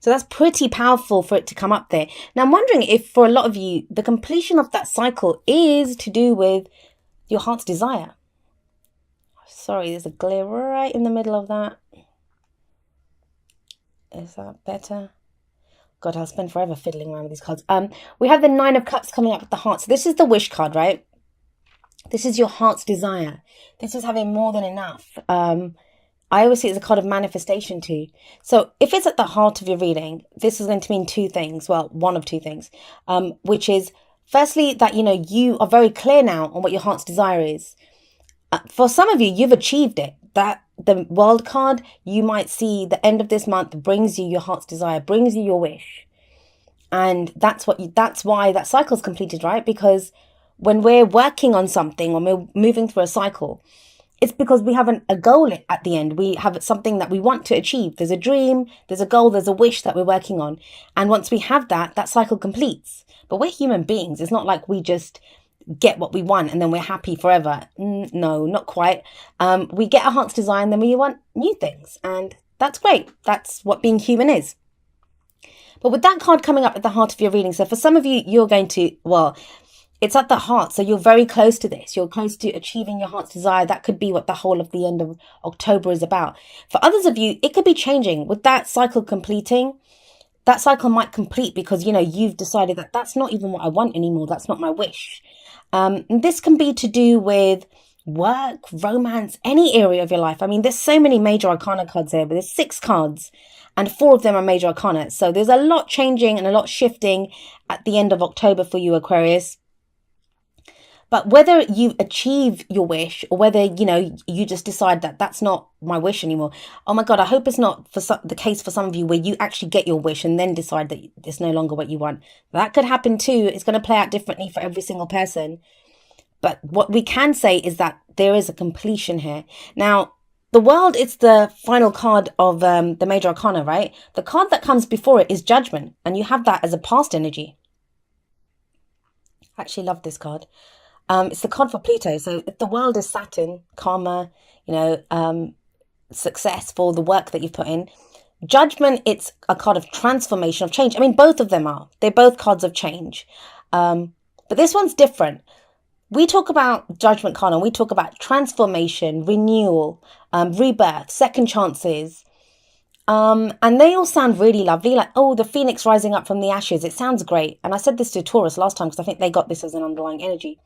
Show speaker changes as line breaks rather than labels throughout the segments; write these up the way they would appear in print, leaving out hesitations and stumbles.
So that's pretty powerful for it to come up there. Now, I'm wondering if for a lot of you, the completion of that cycle is to do with your heart's desire. Sorry, there's a glare right in the middle of that. Is that better? God, I'll spend forever fiddling around with these cards. We have the Nine of Cups coming up with the heart. So this is the wish card, right? This is your heart's desire. This is having more than enough. I always see it as a card of manifestation too. So if it's at the heart of your reading, this is going to mean two things. Well, one of two things, which is firstly that, you are very clear now on what your heart's desire is. For some of you, you've achieved it. That the world card, you might see the end of this month brings you your heart's desire, brings you your wish. And that's why that cycle's completed, right? Because when we're working on something, when we're moving through a cycle, it's because we have a goal at the end. We have something that we want to achieve. There's a dream, there's a goal, there's a wish that we're working on. And once we have that cycle completes. But we're human beings. It's not like we just get what we want and then we're happy forever. No, not quite. We get our heart's desire and then we want new things. And that's great. That's what being human is. But with that card coming up at the heart of your reading, so for some of you, you're going to, it's at the heart. So you're very close to this. You're close to achieving your heart's desire. That could be what the whole of the end of October is about. For others of you, it could be changing. With that cycle completing, that cycle might complete because, you've decided that that's not even what I want anymore. That's not my wish. And this can be to do with work, romance, any area of your life. I mean, there's so many major arcana cards here, but there's 6 cards and 4 of them are major arcana. So there's a lot changing and a lot shifting at the end of October for you, Aquarius. But whether you achieve your wish or whether, you just decide that that's not my wish anymore. Oh my God, I hope it's not the case for some of you where you actually get your wish and then decide that it's no longer what you want. That could happen too. It's going to play out differently for every single person. But what we can say is that there is a completion here. Now, the world, it's the final card of the major arcana, right? The card that comes before it is judgment. And you have that as a past energy. I actually love this card. It's the card for Pluto. So if the world is Saturn, karma, success for the work that you've put in. Judgment, it's a card of transformation, of change. I mean, both of them are. They're both cards of change. But this one's different. We talk about judgment card and we talk about transformation, renewal, rebirth, second chances. And they all sound really lovely. Like, the phoenix rising up from the ashes. It sounds great. And I said this to Taurus last time because I think they got this as an underlying energy.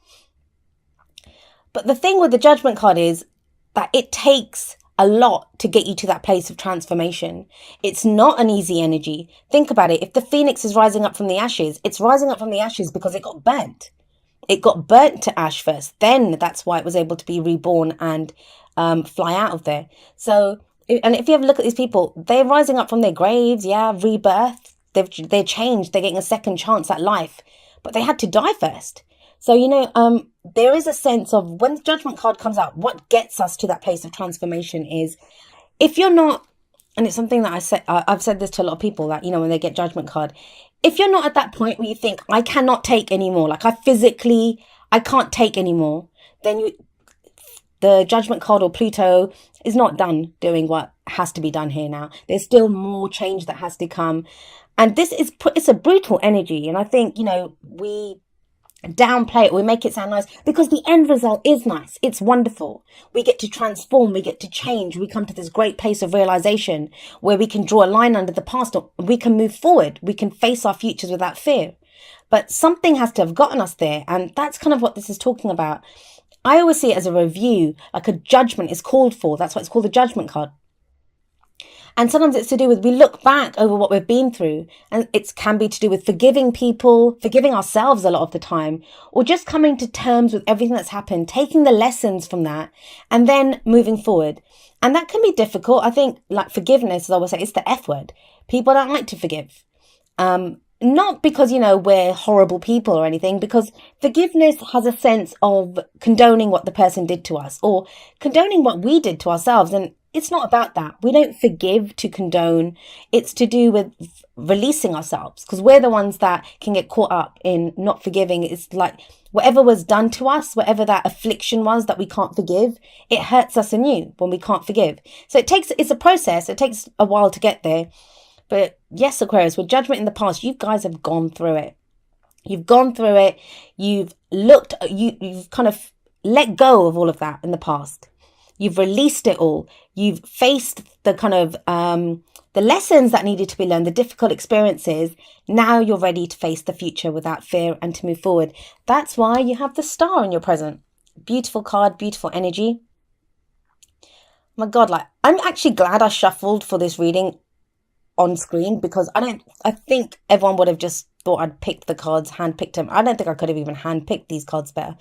But the thing with the judgment card is that it takes a lot to get you to that place of transformation. It's not an easy energy. Think about it. If the phoenix is rising up from the ashes, it's rising up from the ashes because it got burnt. It got burnt to ash first. Then that's why it was able to be reborn and fly out of there. So, and if you have a look at these people, they're rising up from their graves. Yeah, rebirth. They're changed. They're getting a second chance at life. But they had to die first. So, there is a sense of when the judgment card comes out, what gets us to that place of transformation is if you're not, and it's something that I've said this to a lot of people that, when they get judgment card, if you're not at that point where you think, I cannot take anymore, like I can't take anymore, then the judgment card or Pluto is not done doing what has to be done here now. There's still more change that has to come. And it's a brutal energy. And I think, we downplay it, we make it sound nice because the end result is nice. It's wonderful. We get to transform, we get to change, we come to this great place of realization where we can draw a line under the past, we can move forward, we can face our futures without fear. But something has to have gotten us there, and that's kind of what this is talking about. I always see it as a review, like a judgment is called for. That's why it's called a judgment card. And sometimes it's to do with, we look back over what we've been through, and it can be to do with forgiving people, forgiving ourselves a lot of the time, or just coming to terms with everything that's happened, taking the lessons from that, and then moving forward. And that can be difficult. I think, like forgiveness, as I always say, it's the F word. People don't like to forgive. Not because, we're horrible people or anything, because forgiveness has a sense of condoning what the person did to us or condoning what we did to ourselves. And it's not about that. We don't forgive to condone. It's to do with releasing ourselves because we're the ones that can get caught up in not forgiving. It's like whatever was done to us, whatever that affliction was that we can't forgive, it hurts us anew when we can't forgive. So it's a process. It takes a while to get there. But yes, Aquarius, with judgment in the past, you guys have gone through it. You've gone through it. You've looked, you've kind of let go of all of that in the past. You've released it all. You've faced the kind of the lessons that needed to be learned, the difficult experiences. Now you're ready to face the future without fear and to move forward. That's why you have the star in your present. Beautiful card, beautiful energy. My God, like, I'm actually glad I shuffled for this reading on screen, because I think everyone would have just thought I'd picked the cards, handpicked them. I don't think I could have even handpicked these cards better.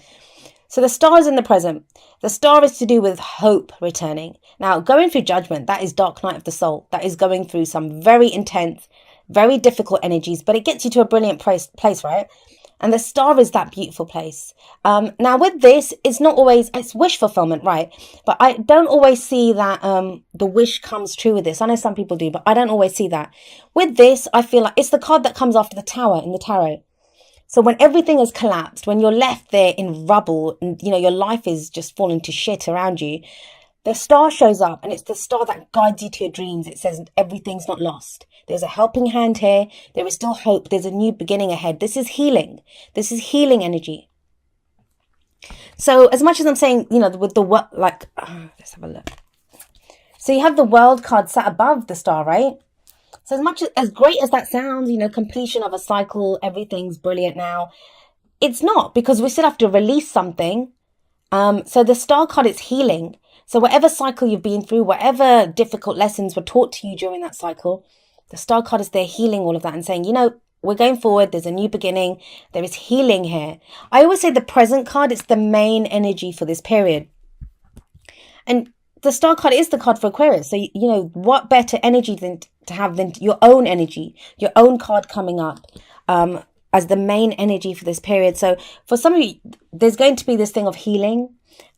So the star is in the present. The star is to do with hope returning. Now, going through judgment, that is dark night of the soul. That is going through some very intense, very difficult energies, but it gets you to a brilliant place, right? And the star is that beautiful place. Now with this, it's not always, it's wish fulfillment, right? But I don't always see that the wish comes true with this. I know some people do, but I don't always see that. With this, I feel like it's the card that comes after the tower in the tarot. So when everything has collapsed, when you're left there in rubble and, you know, your life is just falling to shit around you, the star shows up, and it's the star that guides you to your dreams. It says everything's not lost. There's a helping hand here. There is still hope. There's a new beginning ahead. This is healing. This is healing energy. So as much as I'm saying, you know, with the what, like, let's have a look. So you have the world card sat above the star, right? So as much as great as that sounds, you know, completion of a cycle, everything's brilliant now. It's not, because we still have to release something. So the star card is healing. So whatever cycle you've been through, whatever difficult lessons were taught to you during that cycle, the star card is there healing all of that and saying, you know, we're going forward. There's a new beginning. There is healing here. I always say the present card, it's the main energy for this period. And the star card is the card for Aquarius. So, you know, what better energy than to have than your own energy, your own card coming up as the main energy for this period. So for some of you, there's going to be this thing of healing.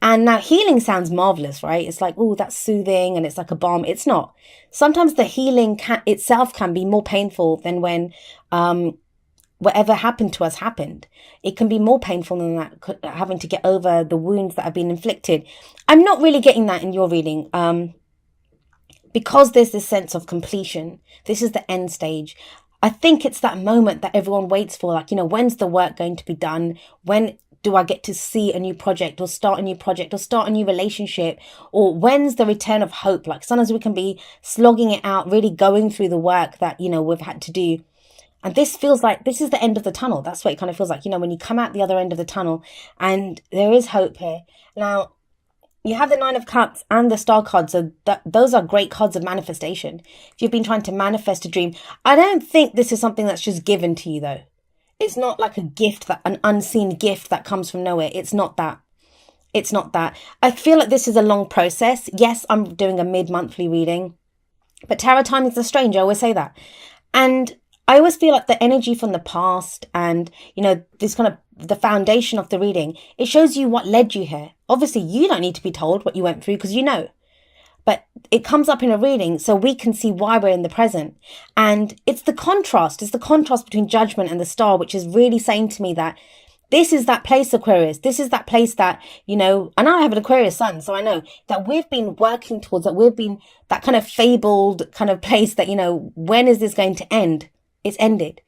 And now healing sounds marvelous, right? It's like, oh, that's soothing and it's like a balm. It's not. Sometimes the healing itself can be more painful than when whatever happened to us happened. It can be more painful than that, having to get over the wounds that have been inflicted. I'm not really getting that in your reading because there's this sense of completion. This is the end stage. I think it's that moment that everyone waits for, like, you know, when's the work going to be done? When do I get to see a new project or start a new project or start a new relationship? Or when's the return of hope? Like sometimes we can be slogging it out, really going through the work that, you know, we've had to do. And this feels like this is the end of the tunnel. That's what it kind of feels like, you know, when you come out the other end of the tunnel, and there is hope here. Now, you have the Nine of Cups and the Star card. So those are great cards of manifestation. If you've been trying to manifest a dream, I don't think this is something that's just given to you, though. It's not like a gift, an unseen gift that comes from nowhere. It's not that. It's not that. I feel like this is a long process. Yes, I'm doing a mid-monthly reading, but tarot timings are strange. I always say that. And I always feel like the energy from the past and, you know, this kind of the foundation of the reading, it shows you what led you here. Obviously, you don't need to be told what you went through because you know. But it comes up in a reading so we can see why we're in the present. And it's the contrast. It's the contrast between judgment and the star, which is really saying to me that this is that place, Aquarius. This is that place that, you know, and I have an Aquarius sun, so I know that we've been working towards, that we've been that kind of fabled kind of place that, you know, when is this going to end? It's ended.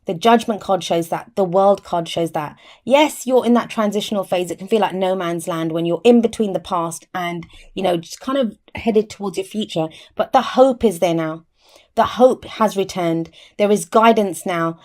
The judgment card shows that. The world card shows that. Yes, you're in that transitional phase. It can feel like no man's land when you're in between the past and, you know, just kind of headed towards your future. But the hope is there now. The hope has returned. There is guidance now.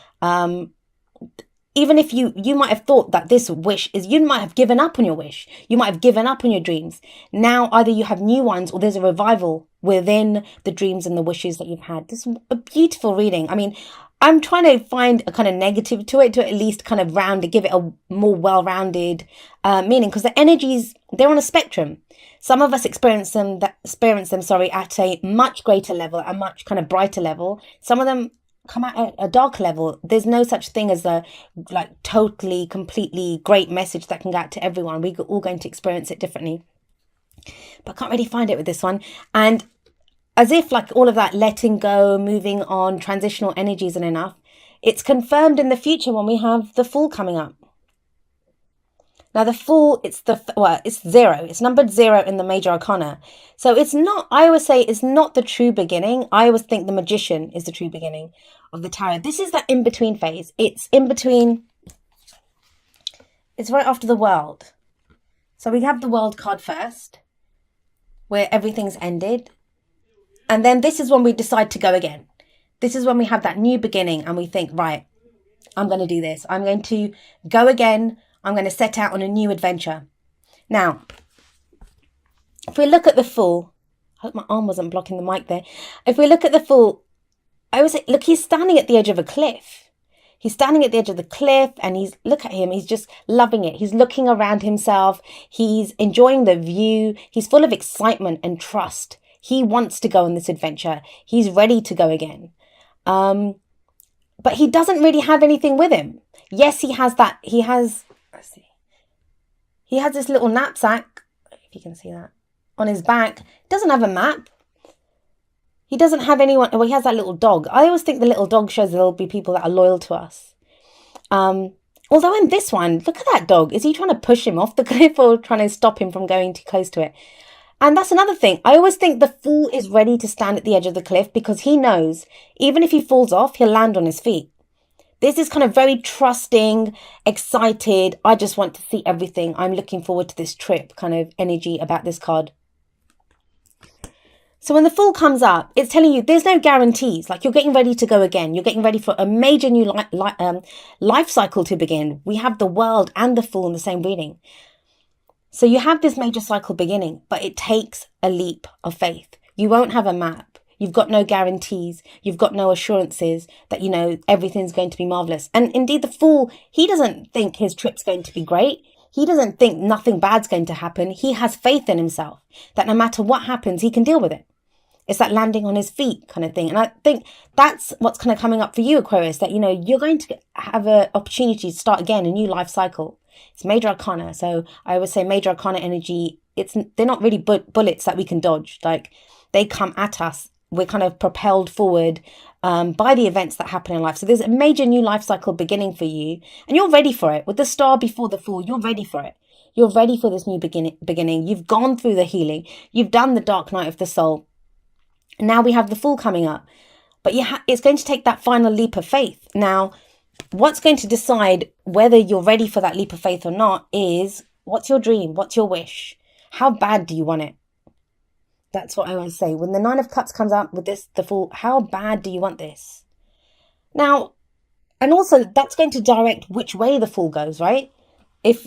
Even if you might have thought that this wish is, you might have given up on your wish. You might have given up on your dreams. Now, either you have new ones or there's a revival within the dreams and the wishes that you've had. This is a beautiful reading. I mean, I'm trying to find a kind of negative to it, to at least kind of give it a more well-rounded meaning, because the energies, they're on a spectrum. Some of us experience them at a much greater level, a much kind of brighter level. Some of them come at a dark level. There's no such thing as a like totally, completely great message that can get to everyone. We're all going to experience it differently. But I can't really find it with this one. And as if like all of that letting go, moving on, transitional energy isn't enough, it's confirmed in the future when we have the Fool coming up. Now the Fool, it's zero. It's numbered zero in the major arcana. So it's not, I always say it's not the true beginning. I always think the Magician is the true beginning of the tarot. This is that in-between phase. It's in between, it's right after the World. So we have the World card first, where everything's ended. And then this is when we decide to go again. This is when we have that new beginning and we think, right, I'm going to do this. I'm going to go again. I'm going to set out on a new adventure. Now, if we look at the Fool, I hope my arm wasn't blocking the mic there. If we look at the Fool, I always say, look, he's standing at the edge of a cliff. He's standing at the edge of the cliff and look at him. He's just loving it. He's looking around himself. He's enjoying the view. He's full of excitement and trust. He wants to go on this adventure. He's ready to go again. But he doesn't really have anything with him. Yes, let's see. He has this little knapsack, if you can see that, on his back. He doesn't have a map. He doesn't have anyone. Well, he has that little dog. I always think the little dog shows there'll be people that are loyal to us. Although in this one, look at that dog. Is he trying to push him off the cliff or trying to stop him from going too close to it? And that's another thing. I always think the Fool is ready to stand at the edge of the cliff because he knows even if he falls off, he'll land on his feet. This is kind of very trusting, excited. I just want to see everything. I'm looking forward to this trip kind of energy about this card. So when the Fool comes up, it's telling you there's no guarantees. Like you're getting ready to go again. You're getting ready for a major new life cycle to begin. We have the World and the Fool in the same reading. So you have this major cycle beginning, but it takes a leap of faith. You won't have a map. You've got no guarantees. You've got no assurances that, everything's going to be marvelous. And indeed, the Fool, he doesn't think his trip's going to be great. He doesn't think nothing bad's going to happen. He has faith in himself that no matter what happens, he can deal with it. It's that landing on his feet kind of thing. And I think that's what's kind of coming up for you, Aquarius, that, you're going to have an opportunity to start again, a new life cycle. It's major arcana. So I always say major arcana energy, they're not really bullets that we can dodge. Like they come at us. We're kind of propelled forward by the events that happen in life. So there's a major new life cycle beginning for you and you're ready for it. With the Star before the Fool, you're ready for it. You're ready for this new beginning. You've gone through the healing. You've done the dark night of the soul. And now we have the Fool coming up. But it's going to take that final leap of faith. Now, what's going to decide whether you're ready for that leap of faith or not is what's your dream? What's your wish? How bad do you want it? That's what I always say. When the Nine of Cups comes out with the Fool, how bad do you want this? Now, and also that's going to direct which way the Fool goes, right?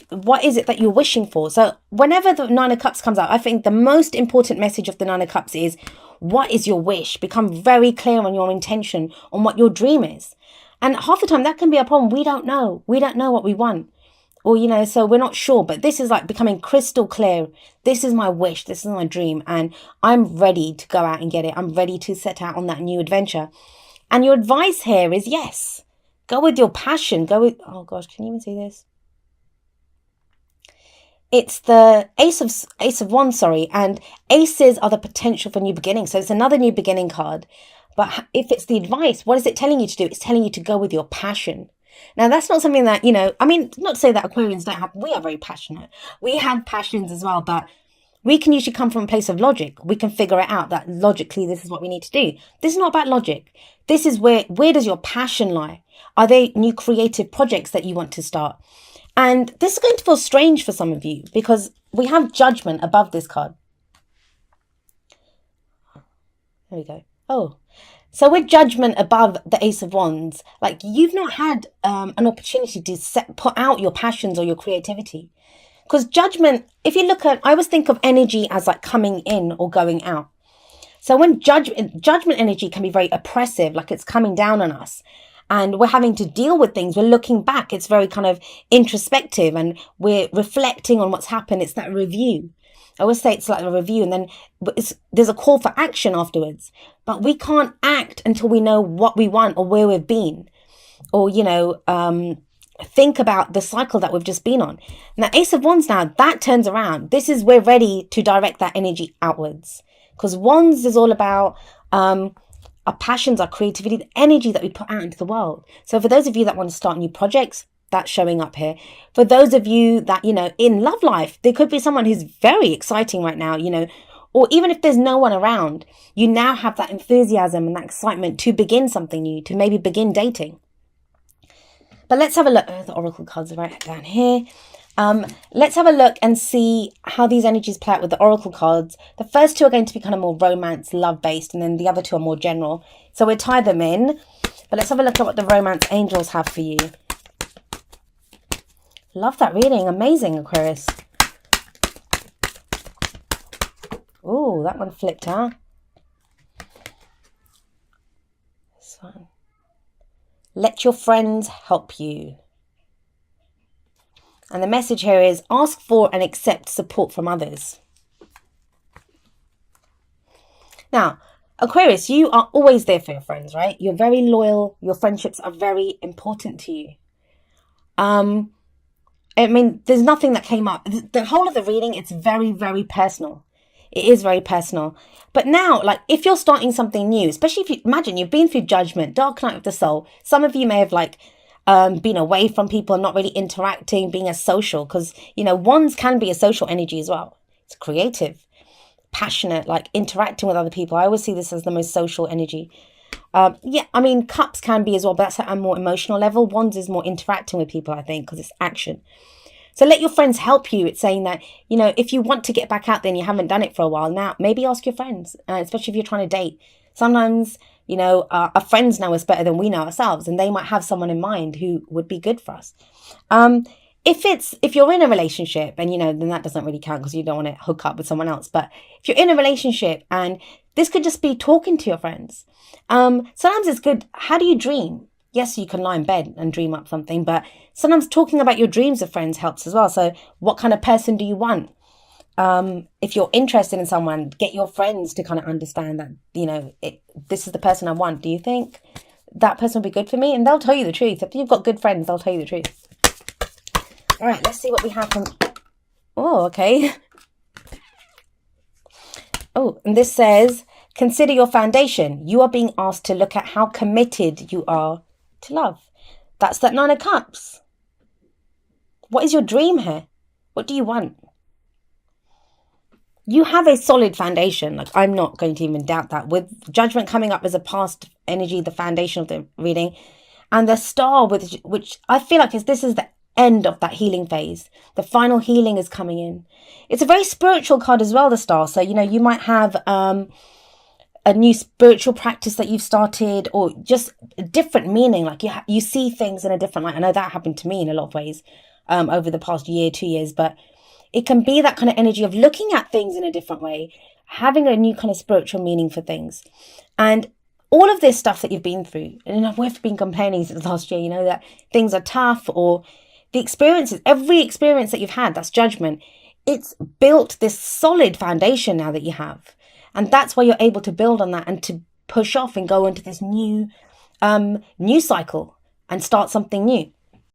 What is it that you're wishing for? So whenever the Nine of Cups comes out, I think the most important message of the Nine of Cups is, what is your wish? Become very clear on your intention, on what your dream is. And half the time that can be a problem. We don't know. We don't know what we want. Or, so we're not sure. But this is like becoming crystal clear. This is my wish. This is my dream. And I'm ready to go out and get it. I'm ready to set out on that new adventure. And your advice here is yes. Go with your passion. Oh gosh, can you even see this? It's the Ace of Wands, and aces are the potential for new beginning. So it's another new beginning card. But if it's the advice, what is it telling you to do? It's telling you to go with your passion. Now, that's not something that, not to say that Aquarians don't have, we are very passionate. We have passions as well, but we can usually come from a place of logic. We can figure it out that logically, this is what we need to do. This is not about logic. This is where does your passion lie? Are there new creative projects that you want to start? And this is going to feel strange for some of you because we have Judgment above this card. There we go. Oh, so with Judgment above the Ace of Wands, like you've not had an opportunity to put out your passions or your creativity. Because Judgment, if you look at, I always think of energy as like coming in or going out. So when judgment energy can be very oppressive, like it's coming down on us. And we're having to deal with things. We're looking back. It's very kind of introspective and we're reflecting on what's happened. It's that review. I always say it's like a review and then there's a call for action afterwards. But we can't act until we know what we want or where we've been. Or, think about the cycle that we've just been on. And the Ace of Wands now, that turns around. This is we're ready to direct that energy outwards. Because Wands is all about our passions, our creativity, the energy that we put out into the world. So for those of you that want to start new projects, that's showing up here. For those of you that, in love life, there could be someone who's very exciting right now, or even if there's no one around, you now have that enthusiasm and that excitement to begin something new, to maybe begin dating. But let's have a look. The oracle cards are right down here. Let's have a look and see how these energies play out with the oracle cards. The first two are going to be kind of more romance, love-based, and then the other two are more general. So we'll tie them in. But let's have a look at what the romance angels have for you. Love that reading. Amazing, Aquarius. Oh, that one flipped, huh? This one. Let your friends help you. And the message here is ask for and accept support from others. Now, Aquarius, you are always there for your friends, right? You're very loyal. Your friendships are very important to you. There's nothing that came up. The whole of the reading, it's very, very personal. It is very personal. But now, like, if you're starting something new, especially if you imagine you've been through judgment, dark night of the soul. Some of you may have been away from people, not really interacting, being as social, because, wands can be a social energy as well. It's creative, passionate, like interacting with other people. I always see this as the most social energy. Cups can be as well, but that's at a more emotional level. Wands is more interacting with people, I think, because it's action. So let your friends help you. It's saying that, if you want to get back out there and you haven't done it for a while now, maybe ask your friends, especially if you're trying to date. Sometimes, our friends know us better than we know ourselves, and they might have someone in mind who would be good for us. If you're in a relationship and, then that doesn't really count because you don't want to hook up with someone else. But if you're in a relationship, and this could just be talking to your friends. Sometimes it's good. How do you dream? Yes, you can lie in bed and dream up something, but sometimes talking about your dreams with friends helps as well. So what kind of person do you want? If you're interested in someone, get your friends to kind of understand that, this is the person I want. Do you think that person will be good for me? And they'll tell you the truth. If you've got good friends, they'll tell you the truth. All right, let's see what we have from... Oh, okay. Oh, and this says, consider your foundation. You are being asked to look at how committed you are to love. That's that 9 of Cups. What is your dream here? What do you want? You have a solid foundation. Like, I'm not going to even doubt that. With judgment coming up as a past energy, the foundation of the reading, and the star, which I feel like this is the end of that healing phase. The final healing is coming in. It's a very spiritual card as well, the star. So, you might have a new spiritual practice that you've started, or just a different meaning. Like you see things in a different light. I know that happened to me in a lot of ways over the past year, 2 years, but it can be that kind of energy of looking at things in a different way, having a new kind of spiritual meaning for things. And all of this stuff that you've been through, and we've been complaining since last year, that things are tough, or the experiences, every experience that you've had, that's judgment. It's built this solid foundation now that you have. And that's why you're able to build on that and to push off and go into this new cycle and start something new.